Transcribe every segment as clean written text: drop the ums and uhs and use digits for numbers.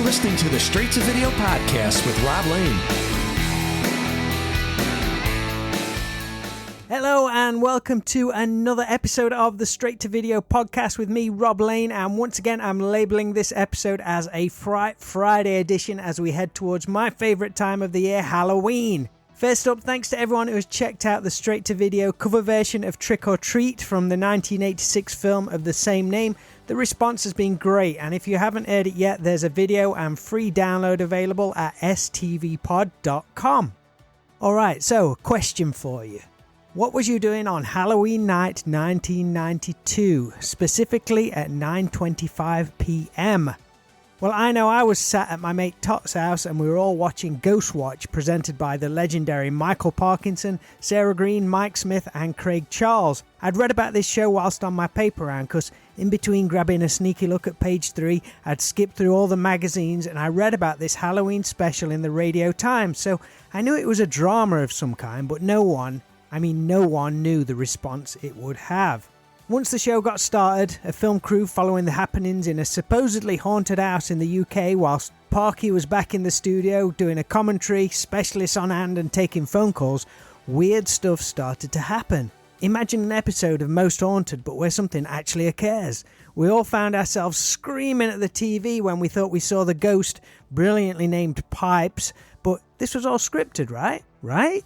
listening to the Straight to Video podcast with Rob Lane. Hello and welcome to another episode of the Straight to Video podcast with me, Rob Lane, and once again I'm labeling this episode as a Fright Friday edition as we head towards my favourite time of the year, Halloween. First up, thanks to everyone who has checked out the Straight to Video cover version of Trick or Treat from the 1986 film of the same name. The response has been great, and if you haven't heard it yet, there's a video and free download available at stvpod.com. Alright, so question for you. What was you doing on Halloween night 1992, specifically at 9:25 p.m? Well, I know I was sat at my mate Tot's house and we were all watching Ghostwatch, presented by the legendary Michael Parkinson, Sarah Greene, Mike Smith and Craig Charles. I'd read about this show whilst on my paper round because in between grabbing a sneaky look at page 3, I'd skipped through all the magazines and I read about this Halloween special in the Radio Times, so I knew it was a drama of some kind, but no one knew the response it would have. Once the show got started, a film crew following the happenings in a supposedly haunted house in the UK whilst Parky was back in the studio doing a commentary, specialists on hand and taking phone calls, weird stuff started to happen. Imagine an episode of Most Haunted but where something actually occurs. We all found ourselves screaming at the TV when we thought we saw the ghost, brilliantly named Pipes, but this was all scripted, right? Right?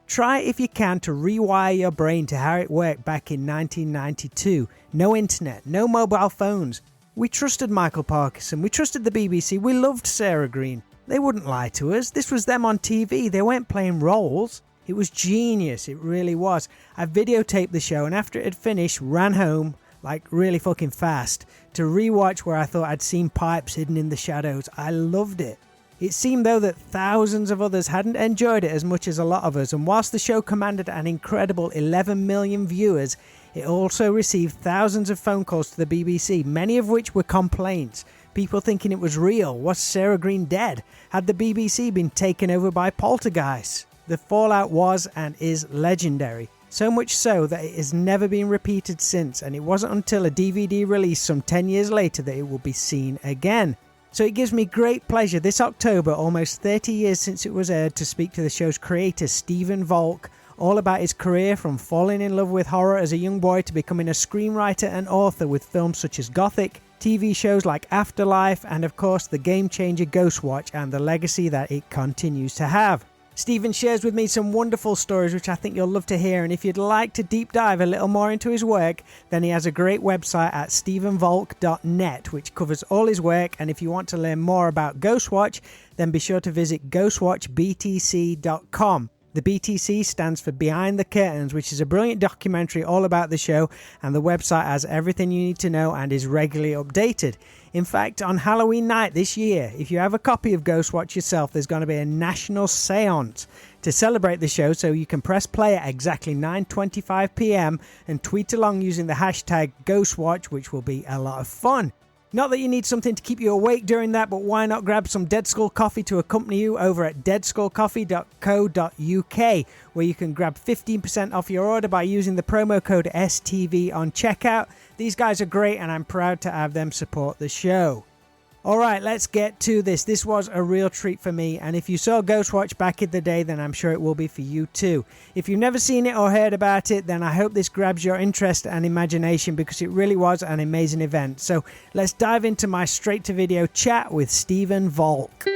Try if you can to rewire your brain to how it worked back in 1992. No internet, no mobile phones. We trusted Michael Parkinson, we trusted the BBC, we loved Sarah Greene. They wouldn't lie to us, this was them on TV, they weren't playing roles. It was genius, it really was. I videotaped the show and after it had finished, ran home, like really fucking fast, to rewatch where I thought I'd seen Pipes hidden in the shadows. I loved it. It seemed though that thousands of others hadn't enjoyed it as much as a lot of us, and whilst the show commanded an incredible 11 million viewers, it also received thousands of phone calls to the BBC, many of which were complaints. People thinking it was real. Was Sarah Greene dead? Had the BBC been taken over by poltergeists? The fallout was and is legendary. So much so that it has never been repeated since, and it wasn't until a DVD release some 10 years later that it will be seen again. So it gives me great pleasure this October, almost 30 years since it was aired, to speak to the show's creator, Stephen Volk, all about his career from falling in love with horror as a young boy to becoming a screenwriter and author with films such as Gothic, TV shows like Afterlife, and of course the game-changer Ghostwatch and the legacy that it continues to have. Stephen shares with me some wonderful stories which I think you'll love to hear, and if you'd like to deep dive a little more into his work, then he has a great website at stephenvolk.net which covers all his work, and if you want to learn more about Ghostwatch, then be sure to visit ghostwatchbtc.com. The BTC stands for Behind the Curtains, which is a brilliant documentary all about the show, and the website has everything you need to know and is regularly updated. In fact, on Halloween night this year, if you have a copy of Ghostwatch yourself, there's going to be a national seance to celebrate the show, so you can press play at exactly 9:25 p.m. and tweet along using the hashtag Ghostwatch, which will be a lot of fun. Not that you need something to keep you awake during that, but why not grab some Dead Skull coffee to accompany you over at deadskullcoffee.co.uk, where you can grab 15% off your order by using the promo code STV on checkout. These guys are great and I'm proud to have them support the show. Alright, let's get to this. This was a real treat for me, and if you saw Ghostwatch back in the day, then I'm sure it will be for you too. If you've never seen it or heard about it, then I hope this grabs your interest and imagination because it really was an amazing event. So let's dive into my straight to video chat with Stephen Volk.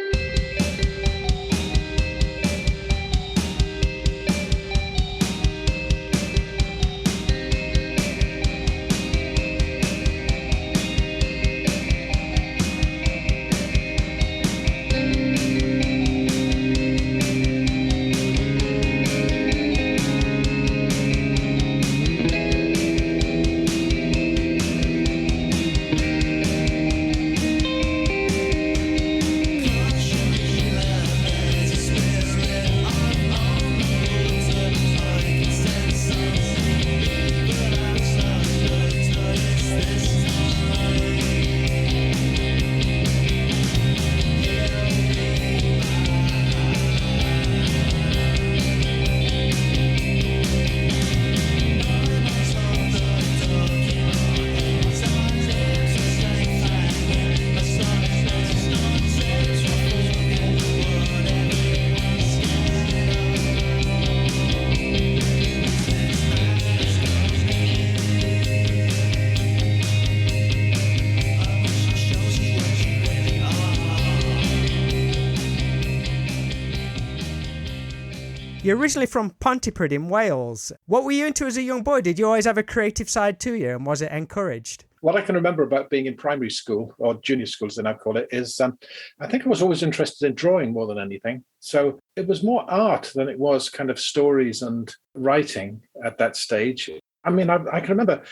You're originally from Pontypridd in Wales. What were you into as a young boy? Did you always have a creative side to you, and was it encouraged? What I can remember about being in primary school, or junior school as they now call it, is I think I was always interested in drawing more than anything. So it was more art than it was kind of stories and writing at that stage. I mean, I can remember,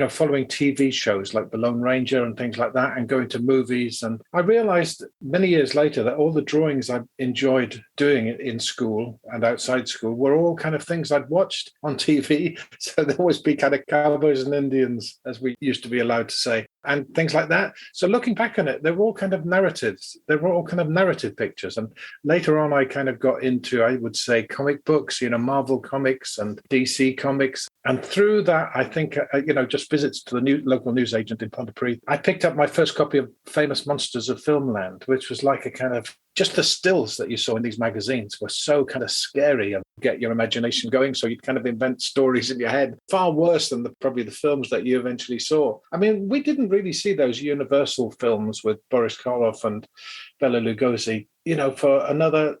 following TV shows like The Lone Ranger and things like that, and going to movies. And I realized many years later that all the drawings I enjoyed doing in school and outside school were all kind of things I'd watched on TV. So there'd always be kind of cowboys and Indians, as we used to be allowed to say, and things like that. So looking back on it, they were all kind of narratives. They were all kind of narrative pictures. And later on, I kind of got into, I would say, comic books, Marvel comics and DC comics. And through that, I think, just visits to the local newsagent in Pontypridd, I picked up my first copy of Famous Monsters of Filmland, which was like a kind of, just the stills that you saw in these magazines were so kind of scary and get your imagination going. So you'd kind of invent stories in your head, far worse than probably the films that you eventually saw. I mean, we didn't really see those Universal films with Boris Karloff and Bela Lugosi, for another,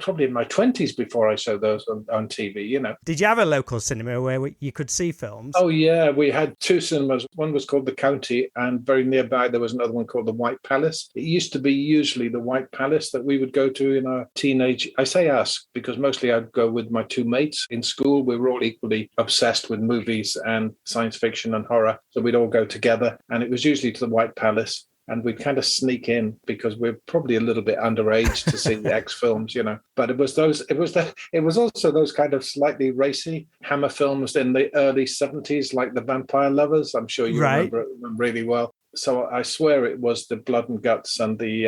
probably in my 20s before I saw those on TV, Did you have a local cinema where you could see films? Oh, yeah. We had two cinemas. One was called The County, and very nearby there was another one called The White Palace. It used to be usually The White Palace that we would go to in our teenage... I say us, because mostly I'd go with my two mates in school. We were all equally obsessed with movies and science fiction and horror, so we'd all go together. And it was usually to The White Palace. And we'd kind of sneak in because we're probably a little bit underage to see the X films, But it was also those kind of slightly racy Hammer films in the early 70s, like The Vampire Lovers. I'm sure you remember them really well. So I swear it was the blood and guts and the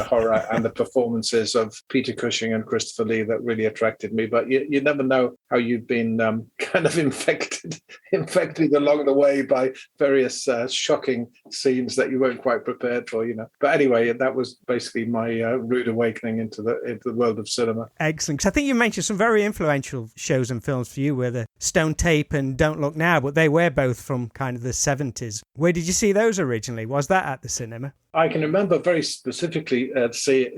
horror and the performances of Peter Cushing and Christopher Lee that really attracted me. But you never know how you've been kind of infected along the way by various shocking scenes that you weren't quite prepared for, But anyway, that was basically my rude awakening into the world of cinema. Excellent. 'Cause I think you mentioned some very influential shows and films for you, were the Stone Tape and Don't Look Now, but they were both from kind of the 70s. Where did you see those originally? Was that at the cinema? I can remember very specifically see it,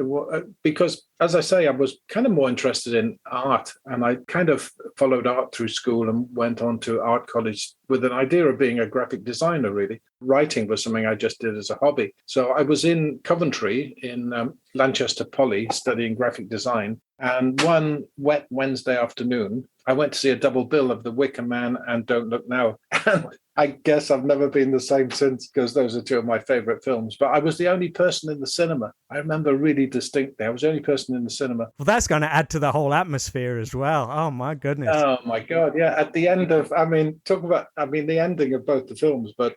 because, as I say, I was kind of more interested in art, and I kind of followed art through school and went on to art college with an idea of being a graphic designer, really. Writing was something I just did as a hobby. So I was in Coventry in Lanchester Poly studying graphic design, and one wet Wednesday afternoon, I went to see a double bill of The Wicker Man and Don't Look Now. And I guess I've never been the same since, because those are two of my favorite films. But I was the only person in the cinema. I remember really distinctly. I was the only person in the cinema. Well, that's going to add to the whole atmosphere as well. Oh, my goodness. Oh, my God. Yeah. At the end of, the ending of both the films, but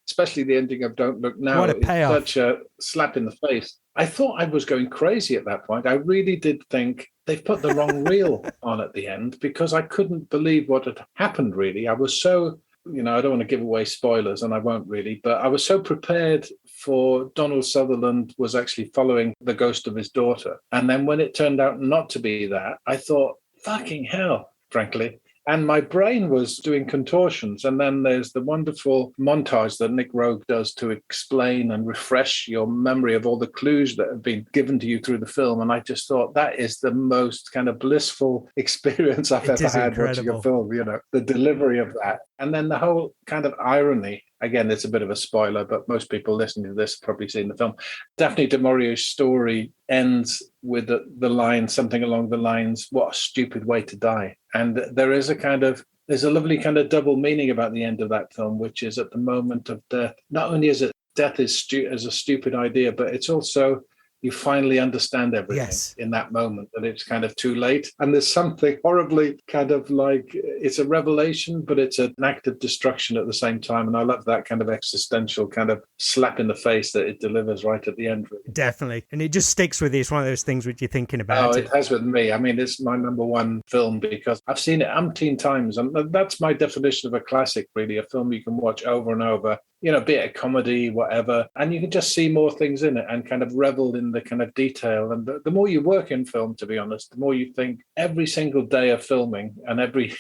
especially the ending of Don't Look Now. What a payoff. Such a slap in the face. I thought I was going crazy at that point. I really did think they've put the wrong reel on at the end, because I couldn't believe what had happened, really. I was so, I don't want to give away spoilers, and I won't really, but I was so prepared for Donald Sutherland was actually following the ghost of his daughter. And then when it turned out not to be that, I thought, fucking hell, frankly. And my brain was doing contortions. And then there's the wonderful montage that Nick Rogue does to explain and refresh your memory of all the clues that have been given to you through the film. And I just thought that is the most kind of blissful experience I've ever had watching a film, the delivery of that. And then the whole kind of irony. Again, it's a bit of a spoiler, but most people listening to this have probably seen the film. Daphne du Maurier's story ends with the line, something along the lines, "What a stupid way to die." And there's a lovely kind of double meaning about the end of that film, which is at the moment of death. Not only is it death is a stupid idea, but it's also you finally understand everything in that moment, that it's kind of too late. And there's something horribly kind of like, it's a revelation, but it's an act of destruction at the same time. And I love that kind of existential kind of slap in the face that it delivers right at the end. Really. Definitely. And it just sticks with you. It's one of those things which you're thinking about. Oh, it has with me. I mean, it's my number one film because I've seen it umpteen times. And that's my definition of a classic, really, a film you can watch over and over. Be it a comedy, whatever, and you can just see more things in it and kind of revel in the kind of detail. And the more you work in film, to be honest, the more you think every single day of filming and every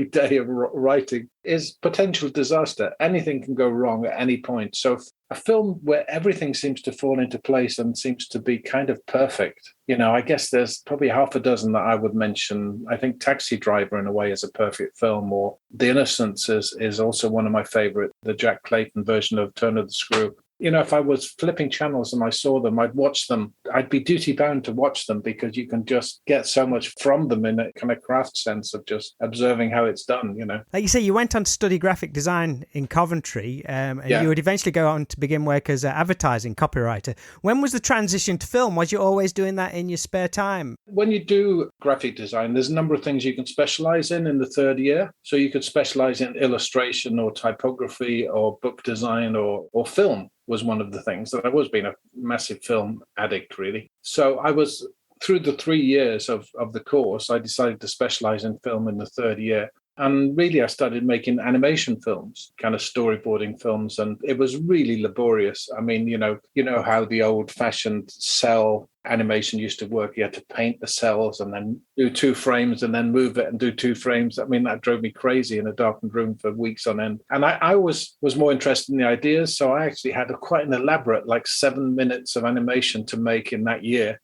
day of writing is potential disaster. Anything can go wrong at any point. So a film where everything seems to fall into place and seems to be kind of perfect. I guess there's probably half a dozen that I would mention. I think Taxi Driver, in a way, is a perfect film, or The Innocents is also one of my favorite, the Jack Clayton version of Turn of the Screw. If I was flipping channels and I saw them, I'd watch them. I'd be duty bound to watch them because you can just get so much from them in a kind of craft sense of just observing how it's done, Like you say, you went on to study graphic design in Coventry, and Yeah. you would eventually go on to begin work as an advertising copywriter. When was the transition to film? Was you always doing that in your spare time? When you do graphic design, there's a number of things you can specialize in the third year. So you could specialize in illustration or typography or book design or film was one of the things. That I've always been a massive film addict, really. So I was, through the 3 years of the course, I decided to specialize in film in the third year. And really, I started making animation films, kind of storyboarding films, and it was really laborious. I mean, you know how the old-fashioned cell animation used to work. You had to paint the cells and then do 2 frames and then move it and do 2 frames. I mean, that drove me crazy in a darkened room for weeks on end. And I was more interested in the ideas, so I actually had quite an elaborate, 7 minutes of animation to make in that year.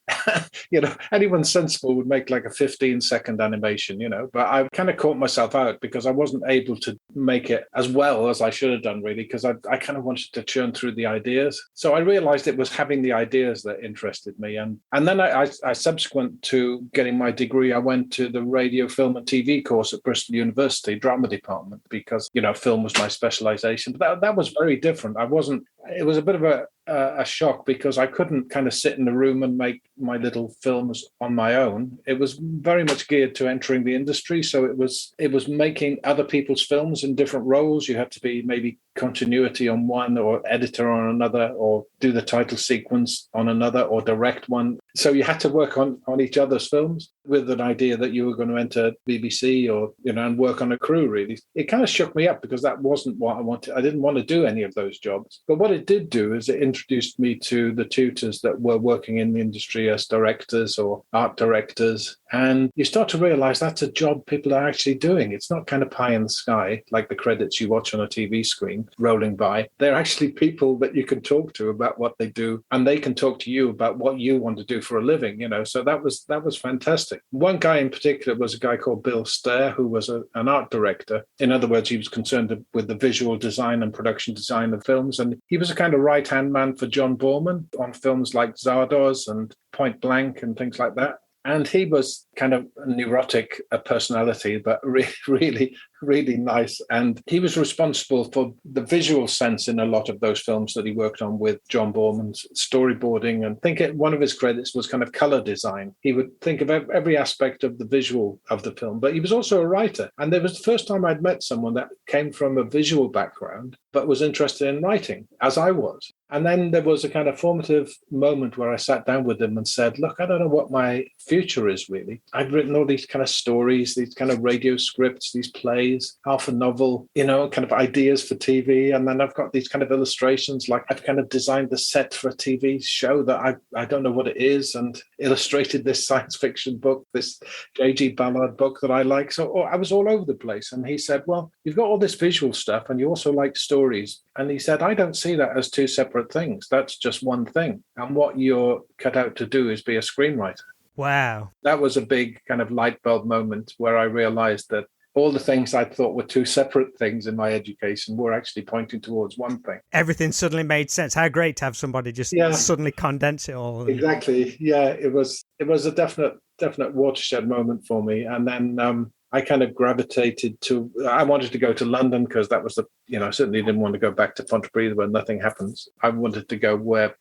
Anyone sensible would make a 15-second animation, but I kind of caught myself out because I wasn't able to make it as well as I should have done, really, because I kind of wanted to churn through the ideas. So I realized it was having the ideas that interested me. And then I subsequent to getting my degree, I went to the radio, film and TV course at Bristol University, drama department, because, film was my specialization. But that was very different. It was a bit of a shock because I couldn't kind of sit in the room and make my little films on my own. It was very much geared to entering the industry. So it was making other people's films in different roles. You had to be maybe continuity on one, or editor on another, or do the title sequence on another, or direct one. So you had to work on each other's films with an idea that you were going to enter BBC or, and work on a crew, really. It kind of shook me up because that wasn't what I wanted. I didn't want to do any of those jobs. But what it did do is it introduced me to the tutors that were working in the industry as directors or art directors. And you start to realize that's a job people are actually doing. It's not kind of pie in the sky, like the credits you watch on a TV screen rolling by. They're actually people that you can talk to about what they do, and they can talk to you about what you want to do for a living, So that was fantastic. One guy in particular was a guy called Bill Stair, who was an art director. In other words, he was concerned with the visual design and production design of films. And he was a kind of right-hand man for John Borman on films like Zardoz and Point Blank and things like that. And he was kind of a neurotic personality, but really, really nice. And he was responsible for the visual sense in a lot of those films that he worked on with John Borman's storyboarding. And I think one of his credits was kind of color design. He would think of every aspect of the visual of the film, but he was also a writer. And it was the first time I'd met someone that came from a visual background, but was interested in writing, as I was. And then there was a kind of formative moment where I sat down with him and said, look, I don't know what my future is, really. I've written all these kind of stories, these kind of radio scripts, these plays, half a novel, kind of ideas for TV. And then I've got these kind of illustrations, like I've kind of designed the set for a TV show that I don't know what it is, and illustrated this science fiction book, this J.G. Ballard book that I like. So I was all over the place. And he said, well, you've got all this visual stuff and you also like stories. And he said, I don't see that as 2 separate things. That's just one thing. And what you're cut out to do is be a screenwriter. Wow. That was a big kind of light bulb moment where I realized that all the things I thought were 2 separate things in my education were actually pointing towards one thing. Everything suddenly made sense. How great to have somebody just suddenly condense it all. Exactly. Yeah, it was a definite watershed moment for me. And then I kind of gravitated to, I wanted to go to London because that was I certainly didn't want to go back to Fontainebleau where nothing happens. I wanted to go where,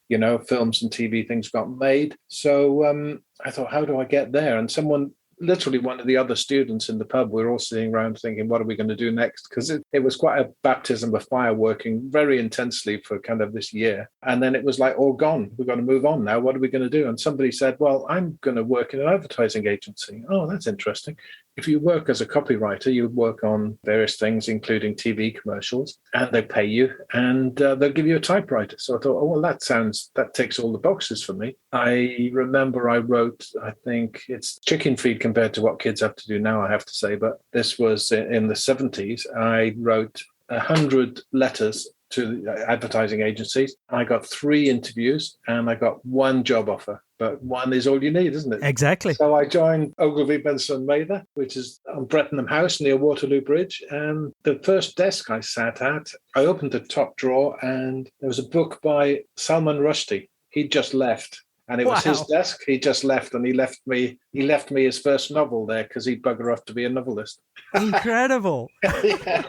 films and TV things got made. So I thought, how do I get there? And literally one of the other students in the pub, we were all sitting around thinking, what are we going to do next? Because it was quite a baptism of fire, working very intensely for kind of this year. And then it was like, all gone. We've got to move on now. What are we going to do? And somebody said, well, I'm going to work in an advertising agency. Oh, that's interesting. If you work as a copywriter, you work on various things, including TV commercials, and they pay you, and they'll give you a typewriter. So I thought, oh, well, that ticks all the boxes for me. I remember I wrote, I think it's chicken feed compared to what kids have to do now, I have to say, but this was in the 70s. I wrote 100 letters to the advertising agencies. I got 3 interviews and I got 1 job offer. But 1 is all you need, isn't it? Exactly. So I joined Ogilvy Benson Mather, which is on Brettenham House near Waterloo Bridge. And the first desk I sat at, I opened the top drawer and there was a book by Salman Rushdie. He'd just left. And it was his desk. He just left, and he left me his first novel there because he'd bugger off to be a novelist. Incredible. Yeah.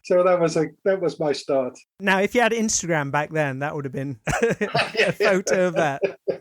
So that was my start. Now, if you had Instagram back then, that would have been a photo of that.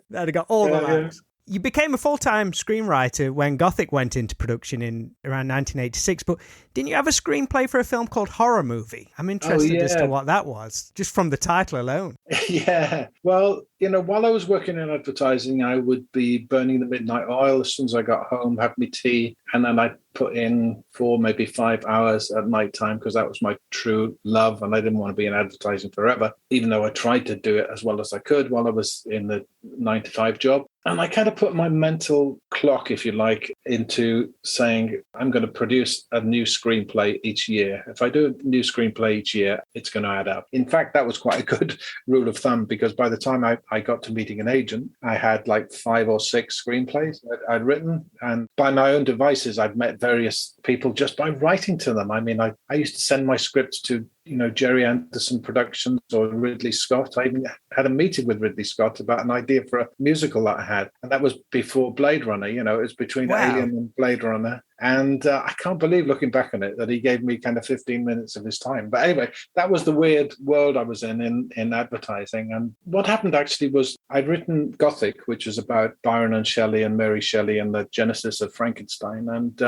That'd have got all the likes. You became a full-time screenwriter when Gothic went into production in around 1986, but didn't you have a screenplay for a film called Horror Movie? I'm interested as to what that was, just from the title alone. Yeah. Well, while I was working in advertising, I would be burning the midnight oil as soon as I got home, have me tea, and then I'd put in 4, maybe 5 hours at night time because that was my true love, and I didn't want to be in advertising forever, even though I tried to do it as well as I could while I was in the 9-to-5 job. And I kind of put my mental clock, if you like, into saying I'm going to produce a new screenplay each year. If I do a new screenplay each year, it's going to add up. In fact, that was quite a good rule of thumb because by the time I got to meeting an agent, I had like 5 or 6 screenplays that I'd written. And by my own devices, I'd met various people just by writing to them. I mean, I used to send my scripts to Jerry Anderson Productions or Ridley Scott. I even had a meeting with Ridley Scott about an idea for a musical that I had. And that was before Blade Runner, it was between Alien and Blade Runner. And I can't believe, looking back on it, that he gave me kind of 15 minutes of his time. But anyway, that was the weird world I was in advertising. And what happened actually was I'd written Gothic, which is about Byron and Shelley and Mary Shelley and the genesis of Frankenstein. And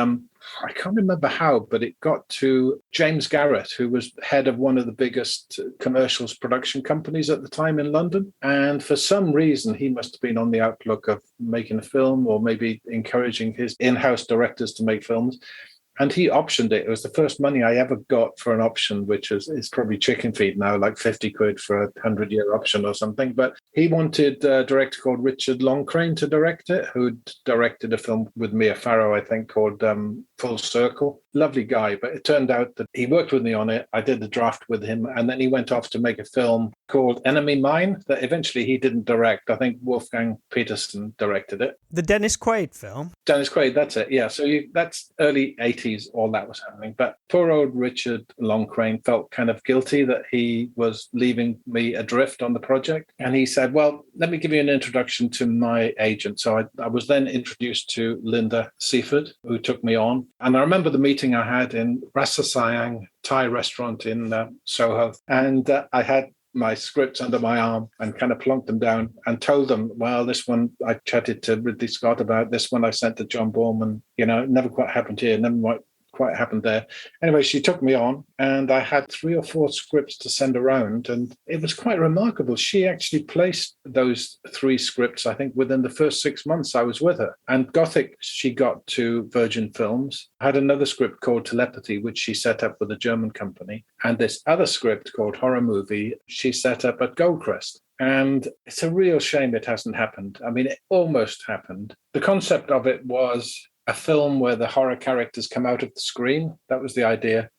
I can't remember how, but it got to James Garrett, who was head of one of the biggest commercials production companies at the time in London. And for some reason, he must have been on the outlook of making a film or maybe encouraging his in-house directors to make films. And he optioned it. It was the first money I ever got for an option, which is probably chicken feed now, like 50 quid for a 100-year option or something. But he wanted a director called Richard Longcrane to direct it, who'd directed a film with Mia Farrow, I think, called Full Circle. Lovely guy. But it turned out that he worked with me on it. I did the draft with him. And then he went off to make a film called Enemy Mine that eventually he didn't direct. I think Wolfgang Petersen directed it. The Dennis Quaid film? Dennis Quaid, that's it. Yeah. So that's early 80s, all that was happening. But poor old Richard Longcrane felt kind of guilty that he was leaving me adrift on the project. And he said, well, let me give you an introduction to my agent. So I was then introduced to Linda Seaford, who took me on. And I remember the meeting I had in Rasa Sayang Thai restaurant in Soho. And I had my scripts under my arm and kind of plunked them down and told them, well, this one I chatted to Ridley Scott about, this one I sent to John Borman, it never quite happened here, never quite happened there. Anyway, she took me on and I had 3 or 4 scripts to send around, and it was quite remarkable. She actually placed those 3 scripts, I think, within the first 6 months I was with her. And Gothic, she got to Virgin Films, had another script called Telepathy, which she set up with a German company. And this other script called Horror Movie, she set up at Goldcrest. And it's a real shame it hasn't happened. I mean, it almost happened. The concept of it was a film where the horror characters come out of the screen. That was the idea.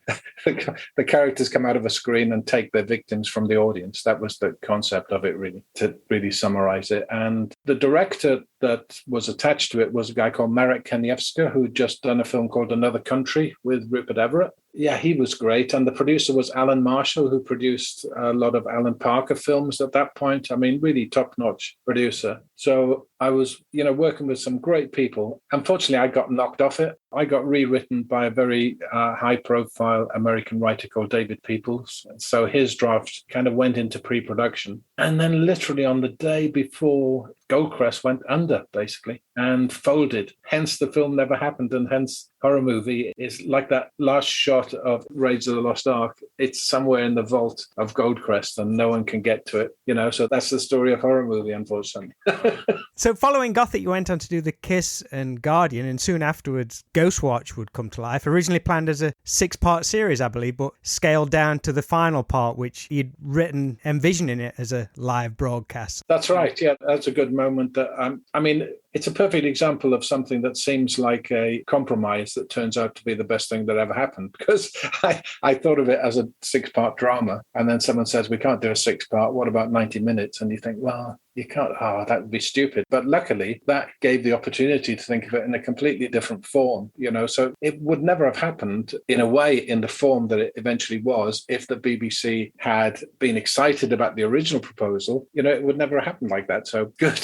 The characters come out of a screen and take their victims from the audience. That was the concept of it, really, to really summarize it. And the director that was attached to it was a guy called Marek Kaniewska, who'd just done a film called Another Country with Rupert Everett. Yeah, he was great. And the producer was Alan Marshall, who produced a lot of Alan Parker films at that point. I mean, really top-notch producer. So I was, working with some great people. Unfortunately, I got knocked off it. I got rewritten by a very high-profile American writer called David Peoples. So his draft kind of went into pre-production. And then literally on the day before, Goldcrest went under, basically, and folded. Hence, the film never happened, and hence Horror Movie is like that last shot of Raiders of the Lost Ark. It's somewhere in the vault of Goldcrest, and no one can get to it. So that's the story of Horror Movie, unfortunately. So following Gothic, you went on to do The Kiss and Guardian, and soon afterwards, Ghostwatch would come to life. Originally planned as a 6-part series, I believe, but scaled down to the final part, which you'd written, envisioning it as a live broadcast. That's right. Yeah, that's a good moment. it's a perfect example of something that seems like a compromise that turns out to be the best thing that ever happened. Because I thought of it as a 6-part drama, and then someone says, we can't do a 6-part, what about 90 minutes? And you think, well, you can't, that would be stupid. But luckily, that gave the opportunity to think of it in a completely different form, so it would never have happened in a way in the form that it eventually was if the BBC had been excited about the original proposal. It would never have happened like that. So good.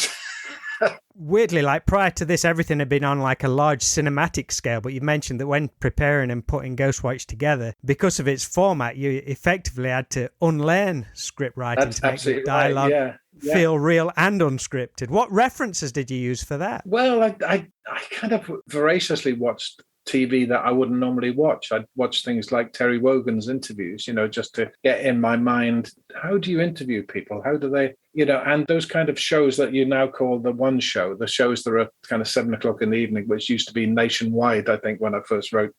Weirdly, like prior to this, everything had been on like a large cinematic scale, but you mentioned that when preparing and putting Ghostwatch together, because of its format, you effectively had to unlearn script writing to make the dialogue feel real and unscripted. What references did you use for that? Well, I kind of voraciously watched TV that I wouldn't normally watch. I'd watch things like Terry Wogan's interviews, just to get in my mind, how do you interview people? How do they, and those kind of shows that you now call the one show, the shows that are kind of 7:00 in the evening, which used to be nationwide, I think, when I first wrote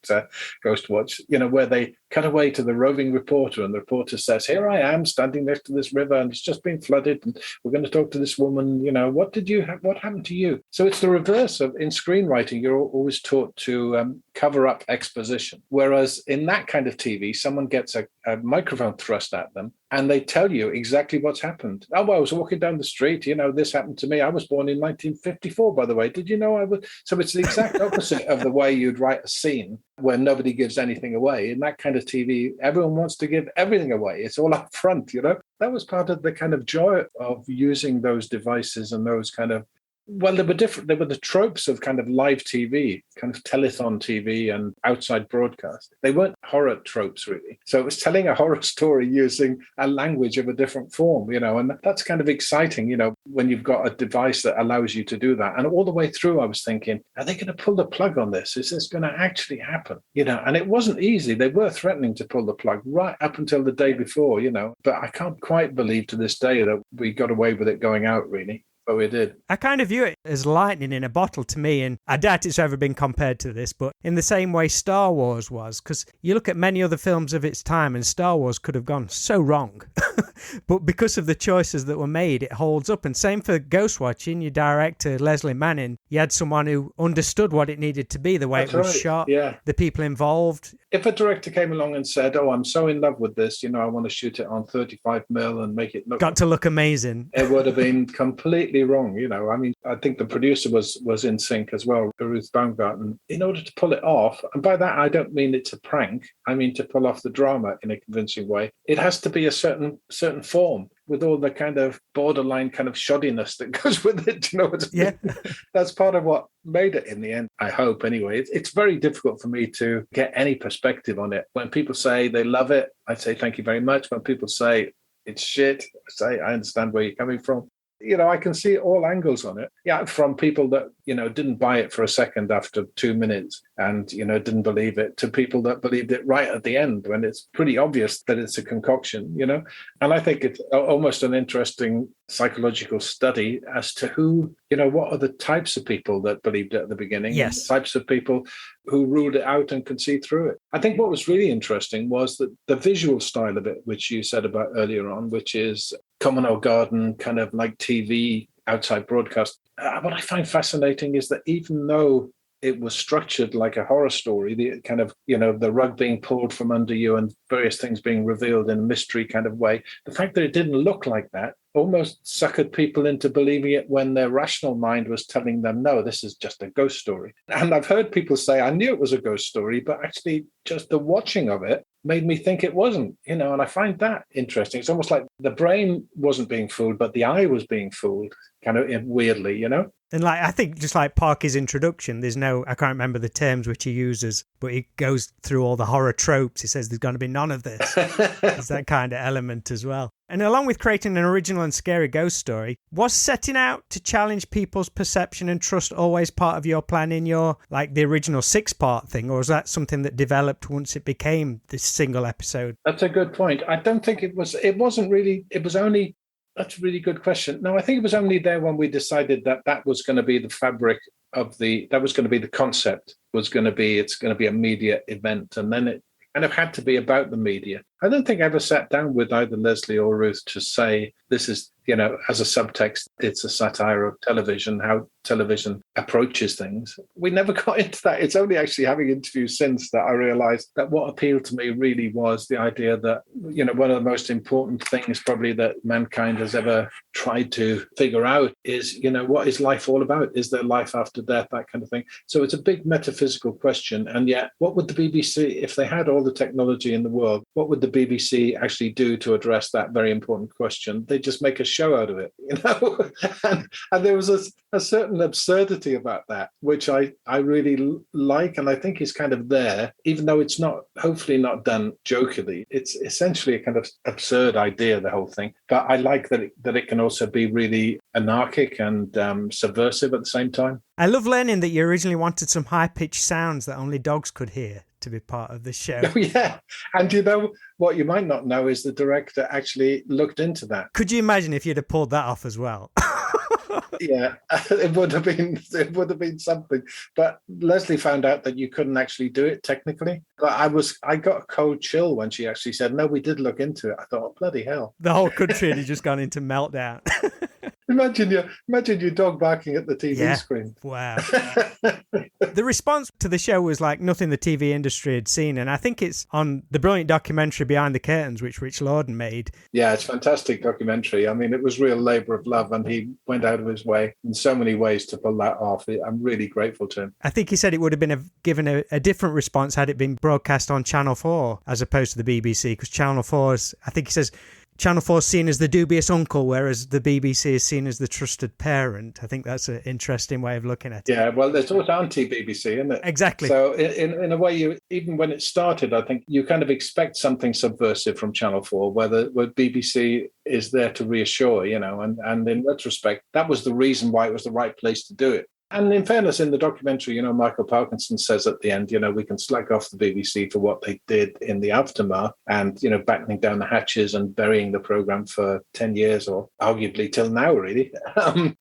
Ghostwatch, where they cut away to the roving reporter and the reporter says, here I am standing next to this river and it's just been flooded and we're going to talk to this woman, what happened to you? So it's the reverse of, in screenwriting, you're always taught to cover up exposition. Whereas in that kind of TV, someone gets a microphone thrust at them and they tell you exactly what's happened. Oh, well, I was walking down the street, this happened to me. I was born in 1954, by the way. Did you know I was? So it's the exact opposite of the way you'd write a scene where nobody gives anything away. In that kind of TV, everyone wants to give everything away. It's all up front, That was part of the kind of joy of using those devices and those kind of, well, they were different. They were the tropes of kind of live TV, kind of telethon TV and outside broadcast. They weren't horror tropes, really. So it was telling a horror story using a language of a different form, and that's kind of exciting, when you've got a device that allows you to do that. And all the way through, I was thinking, are they going to pull the plug on this? Is this going to actually happen? And it wasn't easy. They were threatening to pull the plug right up until the day before, but I can't quite believe to this day that we got away with it going out, really. Oh, we did. I kind of view it as lightning in a bottle to me, and I doubt it's ever been compared to this, but in the same way Star Wars was, because you look at many other films of its time and Star Wars could have gone so wrong. But because of the choices that were made, it holds up. And same for Ghostwatch. Your director, Leslie Manning, you had someone who understood what it needed to be, the way it was shot, the people involved. If a director came along and said, oh, I'm so in love with this, I want to shoot it on 35mm and make it look amazing. It would have been completely wrong. I think the producer was in sync as well, Ruth Baumgarten, in order to pull it off. And by that, I don't mean it's a prank. I mean to pull off the drama in a convincing way. It has to be a certain form with all the kind of borderline kind of shoddiness that goes with it. Do you know what I mean? Yeah. That's part of what made it in the end, I hope, anyway. It's very difficult for me to get any perspective on it. When people say they love it, I say thank you very much. When people say it's shit, I say I understand where you're coming from. I can see all angles on it. Yeah, from people that, didn't buy it for a second after 2 minutes and, didn't believe it, to people that believed it right at the end when it's pretty obvious that it's a concoction, And I think it's almost an interesting psychological study as to who, what are the types of people that believed it at the beginning? Yes. Types of people who ruled it out and could see through it. I think what was really interesting was that the visual style of it, which you said about earlier on, which is common or garden, kind of like TV, outside broadcast. What I find fascinating is that even though it was structured like a horror story, the kind of, the rug being pulled from under you and various things being revealed in a mystery kind of way, the fact that it didn't look like that almost suckered people into believing it when their rational mind was telling them, no, this is just a ghost story. And I've heard people say, I knew it was a ghost story, but actually just the watching of it made me think it wasn't, and I find that interesting. It's almost like the brain wasn't being fooled, but the eye was being fooled, kind of weirdly, And I think just like Parky's introduction, I can't remember the terms which he uses, but he goes through all the horror tropes. He says there's going to be none of this. There's that kind of element as well. And along with creating an original and scary ghost story, was setting out to challenge people's perception and trust always part of your plan in your, the original 6-part thing? Or was that something that developed once it became this single episode? That's a good point. I don't think it was only, that's a really good question. No, I think it was only there when we decided that was going to be the fabric of that was going to be the concept, it's going to be a media event. And then it kind of had to be about the media. I don't think I ever sat down with either Leslie or Ruth to say, this is, as a subtext, it's a satire of television, how television approaches things. We never got into that. It's only actually having interviews since that I realized that what appealed to me really was the idea that, one of the most important things probably that mankind has ever tried to figure out is, what is life all about? Is there life after death? That kind of thing. So it's a big metaphysical question. And yet, what would the BBC, if they had all the technology in the world, what would the BBC actually do to address that very important question? They'd just make a show out of it, and there was a certain absurdity about that, which I really like, and I think is kind of there, even though it's not, hopefully not done jokingly. It's essentially a kind of absurd idea, the whole thing. But I like that it can also be really anarchic and subversive at the same time. I love learning that you originally wanted some high-pitched sounds that only dogs could hear to be part of the show. Oh, yeah. And what you might not know is the director actually looked into that. Could you imagine if you'd have pulled that off as well? Yeah, it would have been something. But Leslie found out that you couldn't actually do it technically. But I got a cold chill when she actually said, no, we did look into it. I thought, oh, bloody hell. The whole country had just gone into meltdown. Imagine your dog barking at the TV screen. Wow. The response to the show was like nothing the TV industry had seen. And I think it's on the brilliant documentary Behind the Curtains, which Rich Lorden made. Yeah, it's a fantastic documentary. I mean, it was real labour of love, and he went out of his way in so many ways to pull that off. I'm really grateful to him. I think he said it would have been given a different response had it been broadcast on Channel 4 as opposed to the BBC, because Channel 4's, I think he says, Channel 4 is seen as the dubious uncle, whereas the BBC is seen as the trusted parent. I think that's an interesting way of looking at it. Yeah, well, there's always anti-BBC, isn't it? Exactly. So in a way, even when it started, I think you kind of expect something subversive from Channel 4, where BBC is there to reassure, and in retrospect, that was the reason why it was the right place to do it. And in fairness, in the documentary, Michael Parkinson says at the end, we can slack off the BBC for what they did in the aftermath and, battening down the hatches and burying the programme for 10 years or arguably till now, really.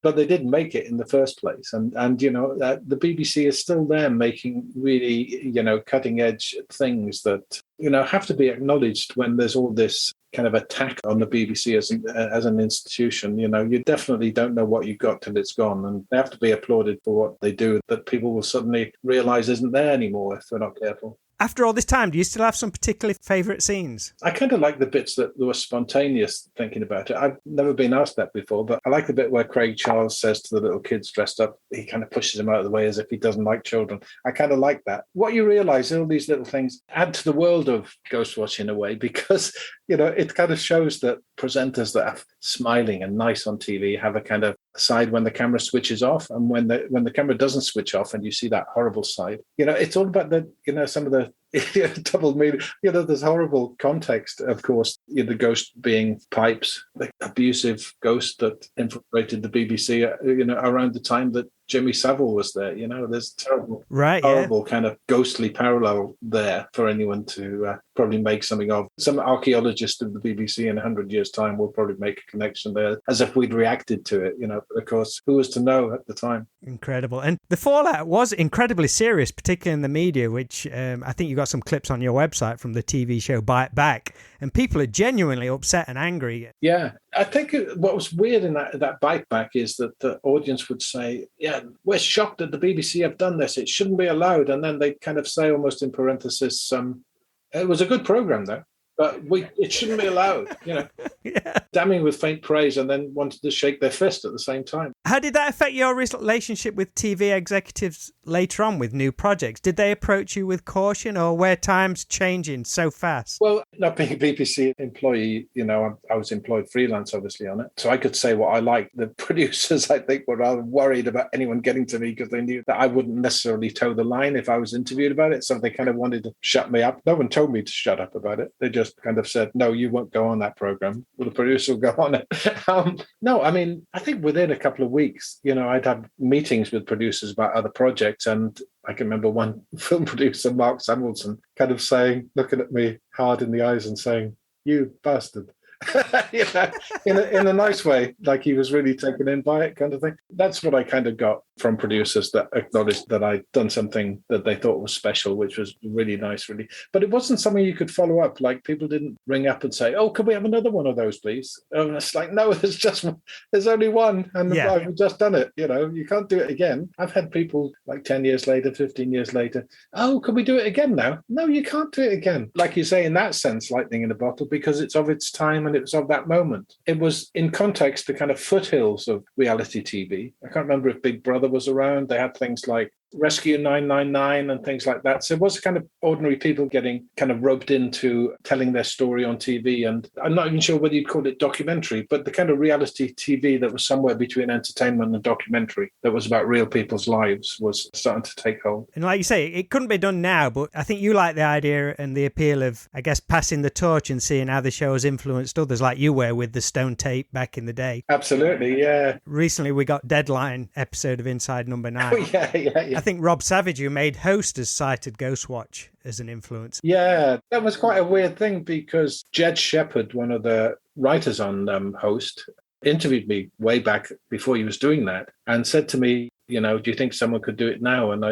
But they didn't make it in the first place. And the BBC is still there making really, cutting edge things that, have to be acknowledged when there's all this kind of attack on the BBC as an institution. You definitely don't know what you've got till it's gone, and they have to be applauded for what they do that people will suddenly realise isn't there anymore if they're not careful. After all this time, do you still have some particularly favourite scenes? I kind of like the bits that were spontaneous thinking about it. I've never been asked that before, but I like the bit where Craig Charles says to the little kids dressed up, he kind of pushes them out of the way as if he doesn't like children. I kind of like that. What you realise, all these little things add to the world of Ghostwatch in a way, because, it kind of shows that presenters that are smiling and nice on TV have a kind of side when the camera switches off, and when the camera doesn't switch off and you see that horrible side. It's all about some of the double meaning. There's horrible context, of course, the ghost being Pipes, the abusive ghost that infiltrated the BBC, around the time that Jimmy Savile was there. There's terrible, horrible kind of ghostly parallel there for anyone to probably make something of. Some archaeologist of the BBC in 100 years' time will probably make a connection there, as if we'd reacted to it, But of course, who was to know at the time? Incredible. And the fallout was incredibly serious, particularly in the media, which I think you got some clips on your website from the TV show Bite Back, and people are genuinely upset and angry. Yeah. I think what was weird in that Bite Back is that the audience would say, yeah, we're shocked that the BBC have done this. It shouldn't be allowed. And then they kind of say almost in parenthesis, it was a good program, though. But it shouldn't be allowed, Yeah. Damning with faint praise and then wanted to shake their fist at the same time. How did that affect your relationship with TV executives later on with new projects? Did they approach you with caution, or were times changing so fast? Well, not being a BBC employee, I was employed freelance, obviously, on it. So I could say what I liked. The producers, I think, were rather worried about anyone getting to me because they knew that I wouldn't necessarily toe the line if I was interviewed about it. So they kind of wanted to shut me up. No one told me to shut up about it. They just kind of said, no, you won't go on that program. Well, the producer will go on it. No, I mean, I think within a couple of weeks, I'd have meetings with producers about other projects. And I can remember one film producer, Mark Samuelson, kind of looking at me hard in the eyes and saying, you bastard. you know, in a nice way, like he was really taken in by it, kind of thing. That's what I kind of got from producers that acknowledged that I'd done something that they thought was special, which was really nice, really. But it wasn't something you could follow up. Like people didn't ring up and say, "Oh, could we have another one of those, please?" And it's like, no, there's only one, and I've just done it. You know, you can't do it again. I've had people like 10 years later, 15 years later, "Oh, can we do it again now?" No, you can't do it again. Like you say, in that sense, lightning in a bottle, because it's of its time and it was of that moment. It was in context the kind of foothills of reality TV. I can't remember if Big Brother was around. They had things like Rescue 999 and things like that. So it was kind of ordinary people getting kind of roped into telling their story on TV. And I'm not even sure whether you'd call it documentary, but the kind of reality TV that was somewhere between entertainment and documentary that was about real people's lives was starting to take hold. And like you say, it couldn't be done now, but I think you like the idea and the appeal of, I guess, passing the torch and seeing how the show has influenced others, like you were with the Stone Tape back in the day. Absolutely, yeah. Recently, we got Deadline episode of Inside Number 9. Oh, yeah. I think Rob Savage, who made Host, has cited Ghostwatch as an influence. Yeah, that was quite a weird thing because Jed Shepard, one of the writers on Host, interviewed me way back before he was doing that and said to me, you know, do you think someone could do it now? And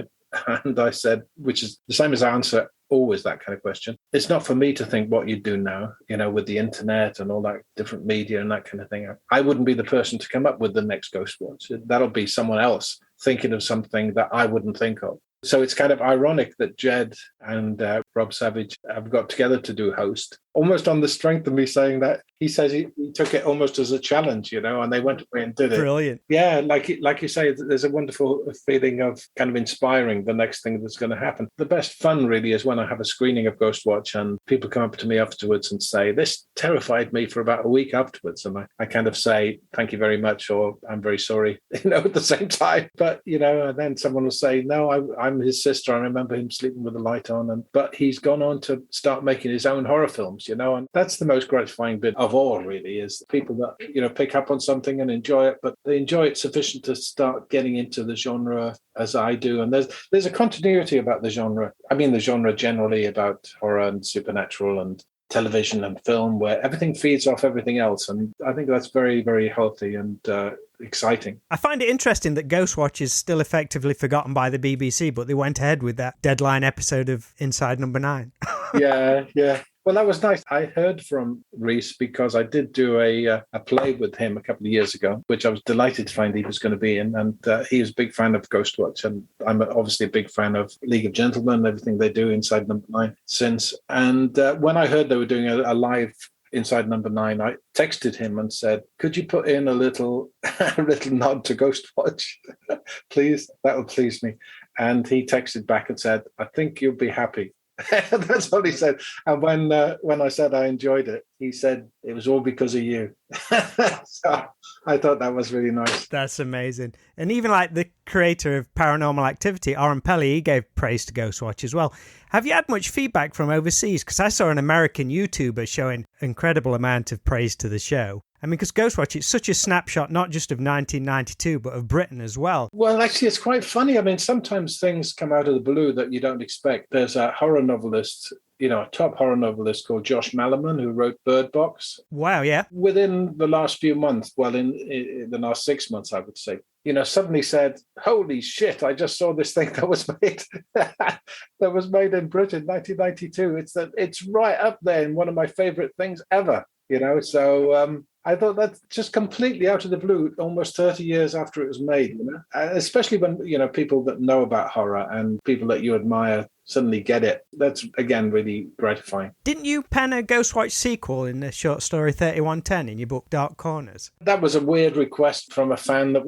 I said, which is the same as I answer always that kind of question. It's not for me to think what you do now, you know, with the internet and all that different media and that kind of thing. I wouldn't be the person to come up with the next Ghostwatch. That'll be someone else thinking of something that I wouldn't think of. So it's kind of ironic that Jed and Rob Savage have got together to do Host, almost on the strength of me saying that. He says he took it almost as a challenge, you know, and they went away and did it. Brilliant. Yeah, like you say, there's a wonderful feeling of kind of inspiring the next thing that's going to happen. The best fun really is when I have a screening of Ghostwatch and people come up to me afterwards and say, this terrified me for about a week afterwards. And I kind of say, thank you very much, or I'm very sorry, you know, at the same time. But, you know, and then someone will say, no, I'm his sister. I remember him sleeping with the light on. But he's gone on to start making his own horror films, you know, and that's the most gratifying bit of all, really, is people that, you know, pick up on something and enjoy it, but they enjoy it sufficient to start getting into the genre as I do. And there's a continuity about the genre. I mean, the genre generally about horror and supernatural and television and film, where everything feeds off everything else. And I think that's very, very healthy and exciting. I find it interesting that Ghostwatch is still effectively forgotten by the BBC, but they went ahead with that Deadline episode of Inside Number 9. Yeah. Well, that was nice. I heard from Rhys because I did do a play with him a couple of years ago, which I was delighted to find he was going to be in. And he was a big fan of Ghostwatch. And I'm obviously a big fan of League of Gentlemen, everything they do Inside Number 9 since. And when I heard they were doing a live Inside Number 9, I texted him and said, could you put in a little nod to Ghostwatch? Please, that would please me. And he texted back and said, I think you'll be happy. That's all he said. And when I said I enjoyed it, he said it was all because of you. So I thought that was really nice. That's amazing. And even like the creator of Paranormal Activity, Oren Pelly, he gave praise to Ghostwatch as well. Have you had much feedback from overseas? Because I saw an American YouTuber showing incredible amount of praise to the show. I mean, because Ghostwatch, it's such a snapshot, not just of 1992, but of Britain as well. Well, actually, it's quite funny. I mean, sometimes things come out of the blue that you don't expect. There's a horror novelist, you know, a top horror novelist called Josh Malerman, who wrote Bird Box. Wow, yeah. Within the last few months, well, in the last 6 months, I would say, you know, suddenly said, holy shit, I just saw this thing that was made in Britain, 1992. It's right up there in one of my favorite things ever, you know. So I thought that's just completely out of the blue, almost 30 years after it was made, you know, especially when, you know, people that know about horror and people that you admire suddenly get it. That's, again, really gratifying. Didn't you pen a Ghostwatch sequel in the short story 3110 in your book Dark Corners? That was a weird request from a fan that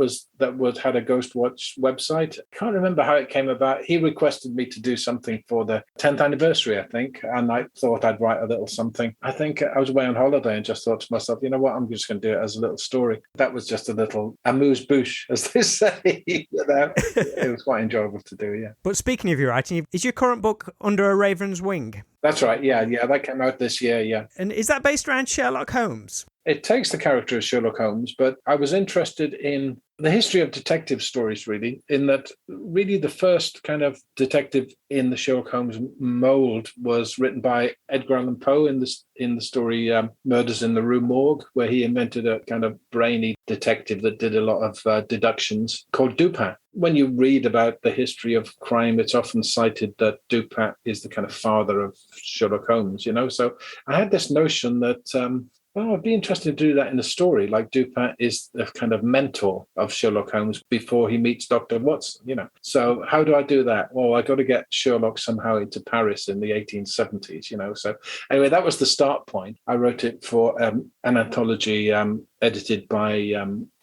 had a Ghostwatch website. I can't remember how it came about. He requested me to do something for the 10th anniversary, I think, and I thought I'd write a little something. I think I was away on holiday and just thought to myself, you know what, I'm just going to do it as a little story. That was just a little amuse-bouche, as they say. You know? It was quite enjoyable to do, yeah. But speaking of your writing, is your current book Under a Raven's Wing? That's right, yeah, that came out this year, yeah. And is that based around Sherlock Holmes? it takes the character of Sherlock Holmes, but I was interested in the history of detective stories, really, in that really the first kind of detective in the Sherlock Holmes mold was written by Edgar Allan Poe in the story Murders in the Rue Morgue, where he invented a kind of brainy detective that did a lot of deductions called Dupin. When you read about the history of crime, it's often cited that Dupin is the kind of father of Sherlock Holmes, So I had this notion that I'd be interested to do that in a story. Like Dupin is the kind of mentor of Sherlock Holmes before he meets Dr. Watson, So how do I do that? Well, I got to get Sherlock somehow into Paris in the 1870s, So anyway, that was the start point. I wrote it for an anthology edited by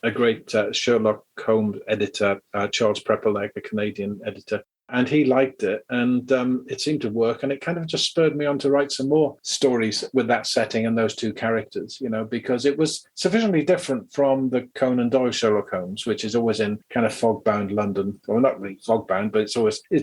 a great Sherlock Holmes editor, Charles Prepperleg, a Canadian editor. And he liked it, and it seemed to work. And it kind of just spurred me on to write some more stories with that setting and those two characters, because it was sufficiently different from the Conan Doyle Sherlock Holmes, which is always in kind of fog-bound London. Well, not really fog-bound, but it's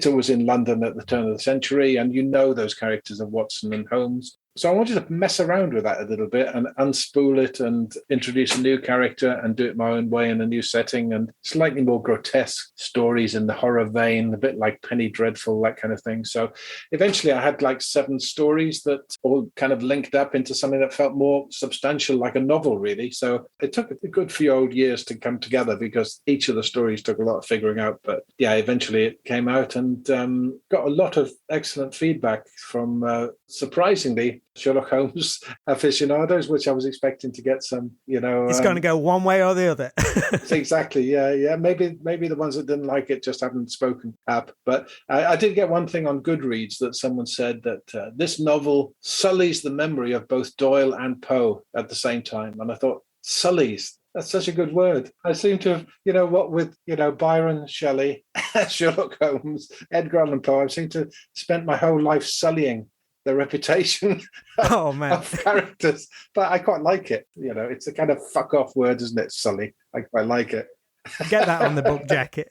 always in London at the turn of the century. And those characters of Watson and Holmes. So I wanted to mess around with that a little bit and unspool it and introduce a new character and do it my own way in a new setting and slightly more grotesque stories in the horror vein, a bit like Penny Dreadful, that kind of thing. So eventually I had like 7 stories that all kind of linked up into something that felt more substantial, like a novel, really. So it took a good few old years to come together because each of the stories took a lot of figuring out. But yeah, eventually it came out and got a lot of excellent feedback from, surprisingly, Sherlock Holmes aficionados, which I was expecting to get some, It's going to go one way or the other. Exactly. Yeah. Maybe the ones that didn't like it just haven't spoken up. But I did get one thing on Goodreads that someone said that this novel sullies the memory of both Doyle and Poe at the same time. And I thought, sullies. That's such a good word. I seem to have, what with, Byron Shelley, Sherlock Holmes, Edgar Allan Poe, I seem to have spent my whole life sullying the reputation of characters, but I quite like it. It's a kind of fuck off word, isn't it, Sully? I quite like it. Get that on the book jacket.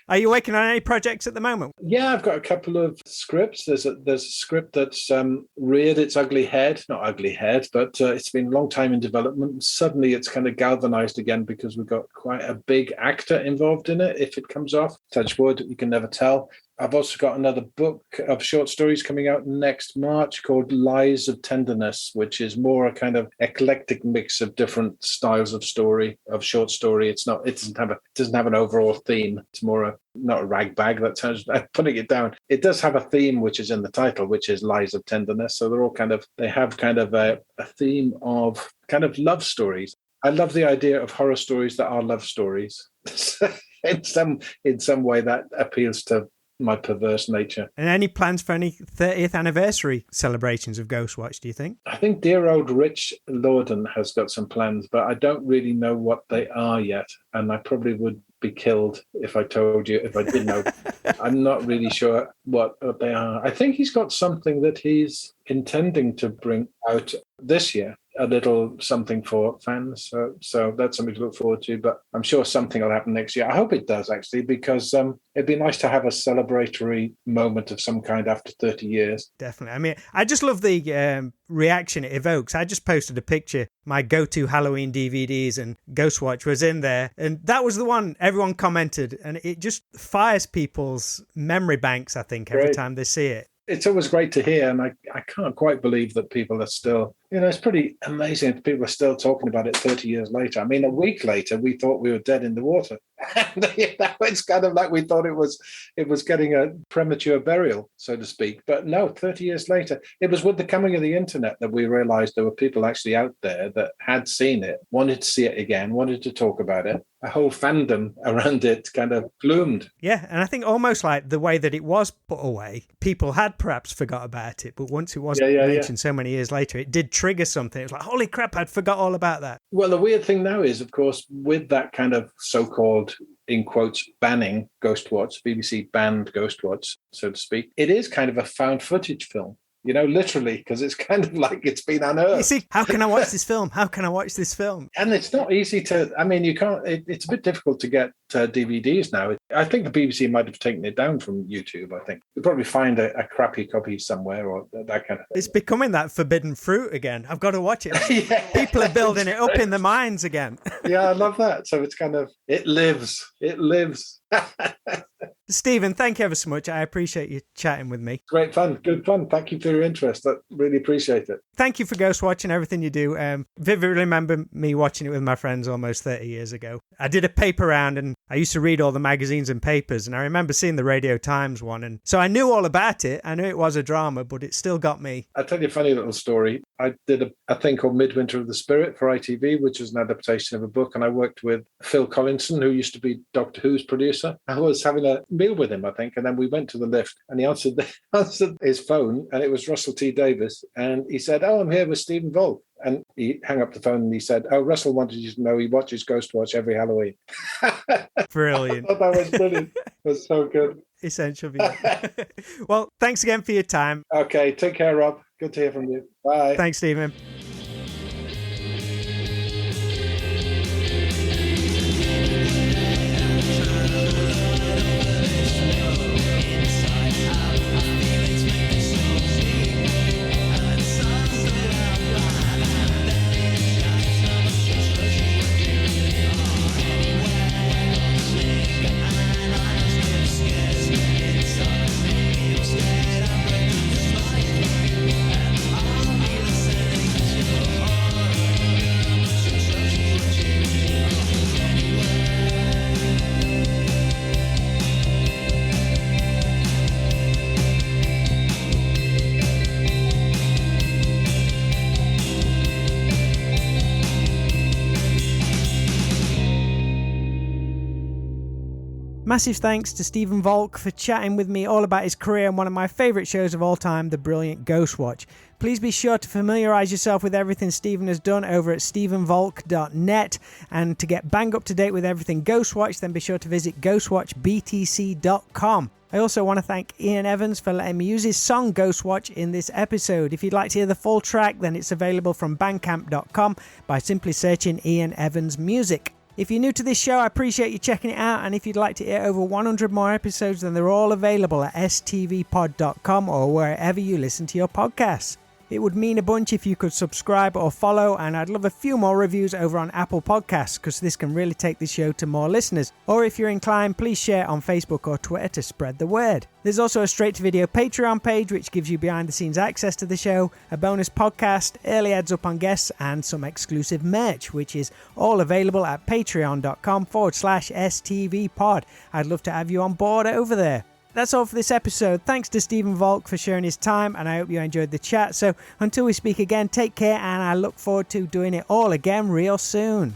Are you working on any projects at the moment? Yeah, I've got a couple of scripts. There's a script that's reared its ugly head, not ugly head, but it's been a long time in development. Suddenly it's kind of galvanized again because we've got quite a big actor involved in it. If it comes off, touch wood, you can never tell. I've also got another book of short stories coming out next March called Lies of Tenderness, which is more a kind of eclectic mix of different styles of short story. It doesn't have an overall theme. It's more not a ragbag. That sounds, I'm putting it down. It does have a theme, which is in the title, which is Lies of Tenderness. So they have kind of a theme of kind of love stories. I love the idea of horror stories that are love stories. in some way that appeals to my perverse nature. And any plans for any 30th anniversary celebrations of Ghostwatch, do you think? I think dear old Rich Lorden has got some plans, but I don't really know what they are yet. And I probably would be killed if I told you, if I did know. I'm not really sure what they are. I think he's got something that he's intending to bring out this year. A little something for fans. So that's something to look forward to, but I'm sure something will happen next year. I hope it does, actually, because it'd be nice to have a celebratory moment of some kind after 30 years. Definitely. I mean, I just love the reaction it evokes. I just posted a picture, my go-to Halloween DVDs, and Ghostwatch was in there. And that was the one everyone commented, and it just fires people's memory banks, I think, every time they see it. It's always great to hear, and I can't quite believe that people are still, it's pretty amazing that people are still talking about it 30 years later. I mean, a week later, we thought we were dead in the water. And, it's kind of like we thought it was getting a premature burial, so to speak. But no, 30 years later, it was with the coming of the internet that we realized there were people actually out there that had seen it, wanted to see it again, wanted to talk about it. A whole fandom around it kind of bloomed. Yeah, and I think almost like the way that it was put away, people had perhaps forgot about it, but once it was mentioned so many years later, it did trigger something. It was like, holy crap, I'd forgot all about that. Well, the weird thing now is, of course, with that kind of so-called, in quotes, banning Ghostwatch, BBC banned Ghostwatch, so to speak, it is kind of a found footage film. literally, because it's kind of like it's been unearthed. You see, how can I watch this film? How can I watch this film? And it's not easy to, you can't, it's a bit difficult to get DVDs now. I think the BBC might have taken it down from YouTube, I think. You'll probably find a crappy copy somewhere or that kind of thing. It's becoming that forbidden fruit again. I've got to watch it. Yeah, People are building it up in their minds again. Yeah, I love that. So it's kind of, it lives. It lives. Stephen, thank you ever so much. I appreciate you chatting with me. Great fun. Good fun. Thank you for your interest. I really appreciate it. Thank you for Ghostwatch and everything you do. Vividly remember me watching it with my friends almost 30 years ago. I did a paper round and I used to read all the magazines and papers, and I remember seeing the Radio Times one, and so I knew all about it. I knew it was a drama, but it still got me. I'll tell you a funny little story. I did a thing called Midwinter of the Spirit for ITV, which is an adaptation of a book, and I worked with Phil Collinson, who used to be Doctor Who's producer. I was having a meal with him, I think, and then we went to the lift, and he answered his phone, and it was Russell T Davies, and he said, "Oh, I'm here with Stephen Volk." And he hung up the phone and he said, "Oh, Russell wanted you to know he watches Ghostwatch every Halloween." Brilliant. I thought that was brilliant. It was so good. Essential. Well, thanks again for your time. Okay, take care, Rob. Good to hear from you. Bye. Thanks, Stephen. Massive thanks to Stephen Volk for chatting with me all about his career and one of my favourite shows of all time, the brilliant Ghostwatch. Please be sure to familiarise yourself with everything Stephen has done over at stephenvolk.net, and to get bang up to date with everything Ghostwatch, then be sure to visit ghostwatchbtc.com. I also want to thank Ian Evans for letting me use his song Ghostwatch in this episode. If you'd like to hear the full track, then it's available from bandcamp.com by simply searching Ian Evans Music. If you're new to this show, I appreciate you checking it out, and if you'd like to hear over 100 more episodes, then they're all available at stvpod.com or wherever you listen to your podcasts. It would mean a bunch if you could subscribe or follow, and I'd love a few more reviews over on Apple Podcasts, because this can really take the show to more listeners. Or if you're inclined, please share it on Facebook or Twitter to spread the word. There's also a straight to video Patreon page which gives you behind the scenes access to the show, a bonus podcast, early heads up on guests, and some exclusive merch, which is all available at patreon.com/STVpod. I'd love to have you on board over there. That's all for this episode. Thanks to Stephen Volk for sharing his time, and I hope you enjoyed the chat. So until we speak again, take care, and I look forward to doing it all again real soon.